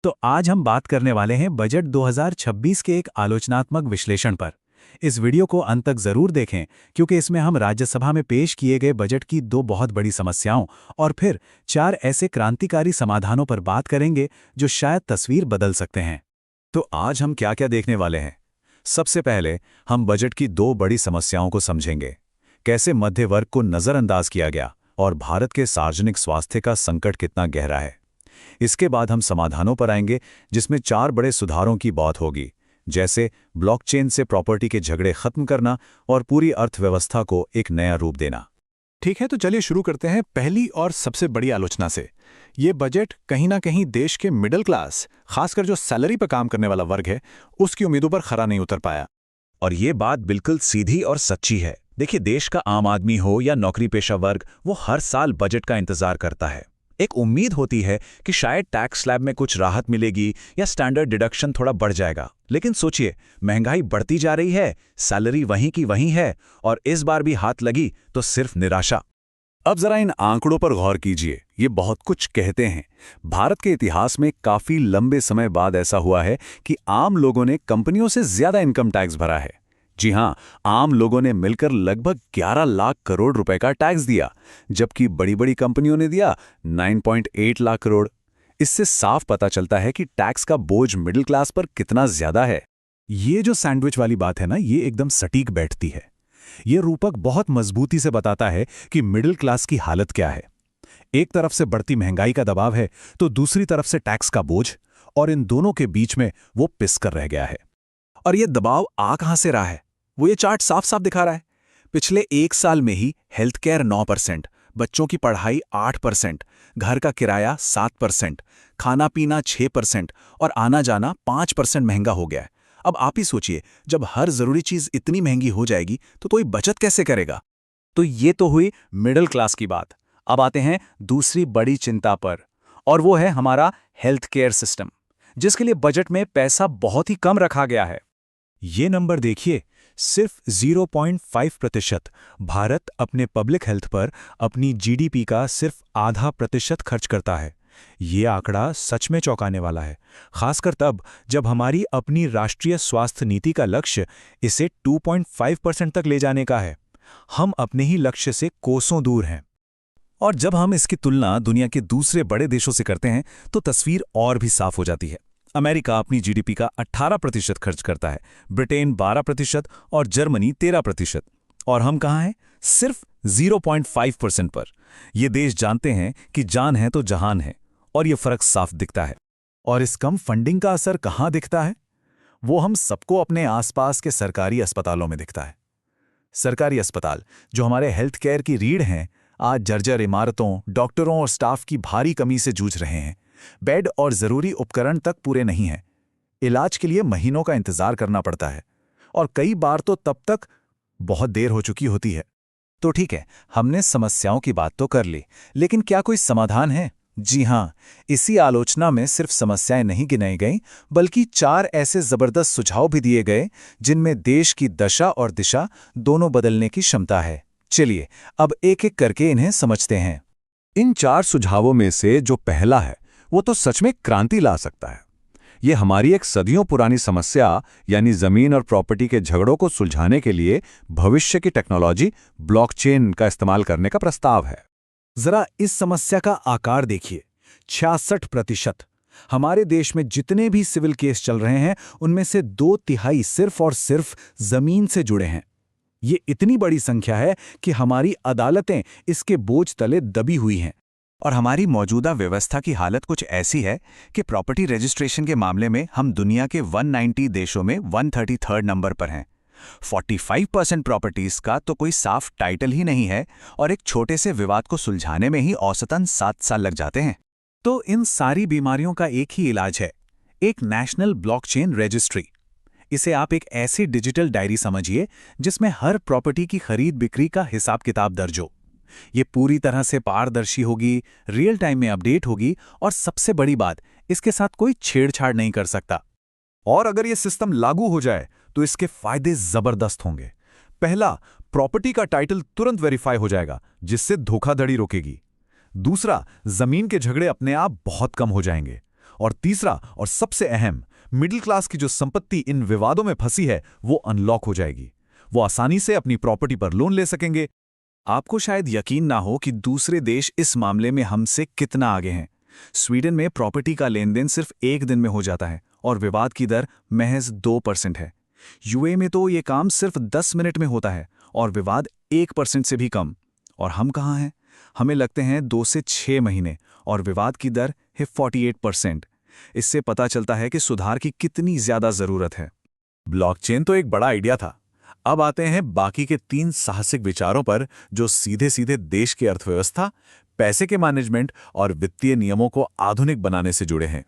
तो आज हम बात करने वाले हैं बजट 2026 के एक आलोचनात्मक विश्लेषण पर। इस वीडियो को अंत तक जरूर देखें क्योंकि इसमें हम राज्यसभा में पेश किए गए बजट की दो बहुत बड़ी समस्याओं और फिर 4 ऐसे क्रांतिकारी समाधानों पर बात करेंगे जो शायद तस्वीर बदल सकते हैं। तो आज हम क्या क्या देखने वाले हैं? सबसे पहले हम बजट की दो बड़ी समस्याओं को समझेंगे, कैसे मध्य वर्ग को नजरअंदाज किया गया और भारत के सार्वजनिक स्वास्थ्य का संकट कितना गहरा है। इसके बाद हम समाधानों पर आएंगे जिसमें 4 बड़े सुधारों की बात होगी, जैसे ब्लॉकचेन से प्रॉपर्टी के झगड़े खत्म करना और पूरी अर्थव्यवस्था को एक नया रूप देना। ठीक है, तो चलिए शुरू करते हैं पहली और सबसे बड़ी आलोचना से। ये बजट कहीं ना कहीं देश के मिडिल क्लास, खासकर जो सैलरी पर काम करने वाला वर्ग है, उसकी उम्मीदों पर खरा नहीं उतर पाया। और ये बात बिल्कुल सीधी और सच्ची है। देखिए, देश का आम आदमी हो या नौकरी पेशा वर्ग, वो हर साल बजट का इंतजार करता है। एक उम्मीद होती है कि शायद टैक्स स्लैब में कुछ राहत मिलेगी या स्टैंडर्ड डिडक्शन थोड़ा बढ़ जाएगा। लेकिन सोचिए, महंगाई बढ़ती जा रही है, सैलरी वहीं की वहीं है, और इस बार भी हाथ लगी तो सिर्फ निराशा। अब जरा इन आंकड़ों पर गौर कीजिए, ये बहुत कुछ कहते हैं। भारत के इतिहास में काफी लंबे समय बाद ऐसा हुआ है कि आम लोगों ने कंपनियों से ज्यादा इनकम टैक्स भरा है। जी हां, आम लोगों ने मिलकर लगभग 11 लाख करोड़ रुपए का टैक्स दिया, जबकि बड़ी बड़ी कंपनियों ने दिया 9.8 लाख करोड़। इससे साफ पता चलता है कि टैक्स का बोझ मिडिल क्लास पर कितना ज्यादा है। ये जो सैंडविच वाली बात है ना, ये एकदम सटीक बैठती है। ये रूपक बहुत मजबूती से बताता है कि मिडिल क्लास की हालत क्या है। एक तरफ से बढ़ती महंगाई का दबाव है तो दूसरी तरफ से टैक्स का बोझ, और इन दोनों के बीच में वो पिस कर रह गया है। और ये दबाव आ कहां से रहा है, वो ये चार्ट साफ साफ दिखा रहा है। पिछले 1 साल में ही हेल्थ केयर 9%, बच्चों की पढ़ाई 8%, घर का किराया 7%, खाना पीना 6% और आना जाना 5% महंगा हो गया है। अब आप ही सोचिए, जब हर जरूरी चीज इतनी महंगी हो जाएगी तो कोई बचत कैसे करेगा। तो ये तो हुई मिडिल क्लास की बात। अब आते हैं दूसरी बड़ी चिंता पर, और वो है हमारा हेल्थ केयर सिस्टम, जिसके लिए बजट में पैसा बहुत ही कम रखा गया है। ये नंबर देखिए, सिर्फ 0.5%। भारत अपने पब्लिक हेल्थ पर अपनी जीडीपी का सिर्फ आधा प्रतिशत खर्च करता है। ये आंकड़ा सच में चौंकाने वाला है, खासकर तब जब हमारी अपनी राष्ट्रीय स्वास्थ्य नीति का लक्ष्य इसे 2.5% तक ले जाने का है। हम अपने ही लक्ष्य से कोसों दूर हैं। और जब हम इसकी तुलना दुनिया के दूसरे बड़े देशों से करते हैं तो तस्वीर और भी साफ हो जाती है। अमेरिका अपनी जीडीपी का 18% खर्च करता है, ब्रिटेन 12% और जर्मनी 13%। और हम कहाँ हैं? सिर्फ 0.5% पर। ये देश जानते हैं कि जान है तो जहान है, और ये फर्क साफ दिखता है। और इस कम फंडिंग का असर कहाँ दिखता है? वो हम सबको अपने आसपास के सरकारी अस्पतालों में दिखता है। सरकारी अस्पताल, जो हमारे हेल्थ केयर की रीढ़ हैं, आज जर्जर इमारतों, डॉक्टरों और स्टाफ की भारी कमी से जूझ रहे हैं। बेड और जरूरी उपकरण तक पूरे नहीं हैं। इलाज के लिए महीनों का इंतजार करना पड़ता है, और कई बार तो तब तक बहुत देर हो चुकी होती है। तो ठीक है, हमने समस्याओं की बात तो कर ली, लेकिन क्या कोई समाधान है? जी हां, इसी आलोचना में सिर्फ समस्याएं नहीं गिनाई गईं, बल्कि 4 ऐसे जबरदस्त सुझाव भी दिए गए जिनमें देश की दशा और दिशा दोनों बदलने की क्षमता है। चलिए अब एक एक करके इन्हें समझते हैं। इन 4 सुझावों में से जो पहला है वो तो सच में क्रांति ला सकता है। ये हमारी एक सदियों पुरानी समस्या, यानी जमीन और प्रॉपर्टी के झगड़ों को सुलझाने के लिए भविष्य की टेक्नोलॉजी ब्लॉकचेन का इस्तेमाल करने का प्रस्ताव है। जरा इस समस्या का आकार देखिए, 66%। हमारे देश में जितने भी सिविल केस चल रहे हैं उनमें से 2/3 सिर्फ और सिर्फ जमीन से जुड़े हैं। ये इतनी बड़ी संख्या है कि हमारी अदालतें इसके बोझ तले दबी हुई हैं। और हमारी मौजूदा व्यवस्था की हालत कुछ ऐसी है कि प्रॉपर्टी रजिस्ट्रेशन के मामले में हम दुनिया के 190 देशों में 133 नंबर पर हैं। 45% प्रॉपर्टीज का तो कोई साफ टाइटल ही नहीं है, और एक छोटे से विवाद को सुलझाने में ही औसतन 7 साल लग जाते हैं। तो इन सारी बीमारियों का एक ही इलाज है, एक नेशनल ब्लॉकचेन रजिस्ट्री। इसे आप एक ऐसी डिजिटल डायरी समझिए जिसमें हर प्रॉपर्टी की खरीद बिक्री का हिसाब किताब दर्ज हो। ये पूरी तरह से पारदर्शी होगी, रियल टाइम में अपडेट होगी, और सबसे बड़ी बात, इसके साथ कोई छेड़छाड़ नहीं कर सकता। और अगर ये सिस्टम लागू हो जाए तो इसके फायदे जबरदस्त होंगे। पहला, प्रॉपर्टी का टाइटल तुरंत वेरीफाई हो जाएगा, जिससे धोखाधड़ी रोकेगी। दूसरा, जमीन के झगड़े अपने आप बहुत कम हो जाएंगे। और तीसरा और सबसे अहम, मिडिल क्लास की जो संपत्ति इन विवादों में फंसी है वो अनलॉक हो जाएगी। वो आसानी से अपनी प्रॉपर्टी पर लोन ले सकेंगे। आपको शायद यकीन ना हो कि दूसरे देश इस मामले में हमसे कितना आगे हैं। स्वीडन में प्रॉपर्टी का लेन देन सिर्फ 1 दिन में हो जाता है और विवाद की दर महज 2% है। यूए में तो ये काम सिर्फ 10 मिनट में होता है और विवाद 1% से भी कम। और हम कहाँ हैं? हमें लगते हैं 2 से 6 महीने और विवाद की दर है 48%। इससे पता चलता है कि सुधार की कितनी ज्यादा जरूरत है। ब्लॉकचेन तो एक बड़ा आइडिया था। अब आते हैं बाकी के 3 साहसिक विचारों पर जो सीधे सीधे देश की अर्थव्यवस्था, पैसे के मैनेजमेंट और वित्तीय नियमों को आधुनिक बनाने से जुड़े हैं।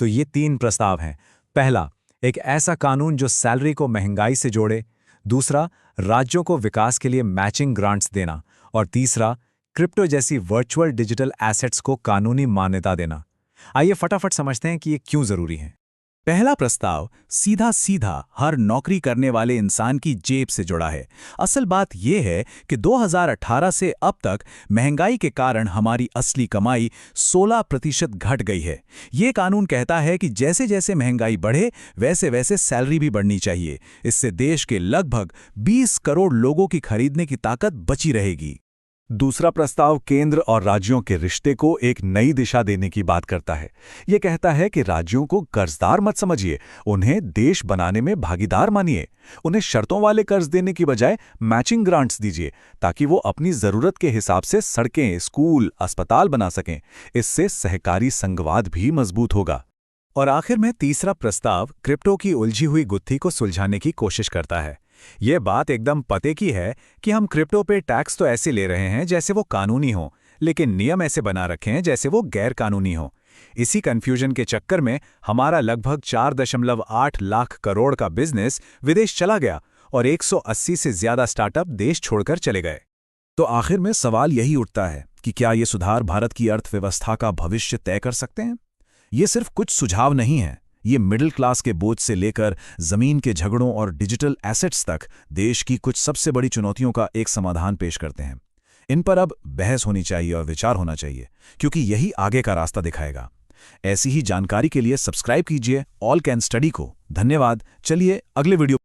तो ये 3 प्रस्ताव हैं। पहला, एक ऐसा कानून जो सैलरी को महंगाई से जोड़े। दूसरा, राज्यों को विकास के लिए मैचिंग ग्रांट्स देना। और तीसरा, क्रिप्टो जैसी वर्चुअल डिजिटल एसेट्स को कानूनी मान्यता देना। आइए फटाफट समझते हैं कि ये क्यों जरूरी है। पहला प्रस्ताव सीधा सीधा हर नौकरी करने वाले इंसान की जेब से जुड़ा है। असल बात यह है कि 2018 से अब तक महंगाई के कारण हमारी असली कमाई 16% घट गई है। ये कानून कहता है कि जैसे जैसे महंगाई बढ़े वैसे वैसे सैलरी भी बढ़नी चाहिए। इससे देश के लगभग 20 करोड़ लोगों की खरीदने की ताकत बची रहेगी। दूसरा प्रस्ताव केंद्र और राज्यों के रिश्ते को एक नई दिशा देने की बात करता है। यह कहता है कि राज्यों को कर्जदार मत समझिए, उन्हें देश बनाने में भागीदार मानिए। उन्हें शर्तों वाले कर्ज देने की बजाय मैचिंग ग्रांट्स दीजिए ताकि वो अपनी जरूरत के हिसाब से सड़कें, स्कूल, अस्पताल बना सकें। इससे सहकारी संघवाद भी मजबूत होगा। और आखिर में तीसरा प्रस्ताव क्रिप्टो की उलझी हुई गुत्थी को सुलझाने की कोशिश करता है। यह बात एकदम पते की है कि हम क्रिप्टो पे टैक्स तो ऐसे ले रहे हैं जैसे वो कानूनी हो, लेकिन नियम ऐसे बना रखे हैं जैसे वो गैर कानूनी हो। इसी कंफ्यूजन के चक्कर में हमारा लगभग 4.8 लाख करोड़ का बिजनेस विदेश चला गया और 180 से ज्यादा स्टार्टअप देश छोड़कर चले गए। तो आखिर में सवाल यही उठता है कि क्या ये सुधार भारत की अर्थव्यवस्था का भविष्य तय कर सकते हैं? ये सिर्फ कुछ सुझाव नहीं है, ये मिडिल क्लास के बोझ से लेकर जमीन के झगड़ों और डिजिटल एसेट्स तक देश की कुछ सबसे बड़ी चुनौतियों का एक समाधान पेश करते हैं। इन पर अब बहस होनी चाहिए और विचार होना चाहिए, क्योंकि यही आगे का रास्ता दिखाएगा। ऐसी ही जानकारी के लिए सब्सक्राइब कीजिए ऑल कैन स्टडी को। धन्यवाद। चलिए अगले वीडियो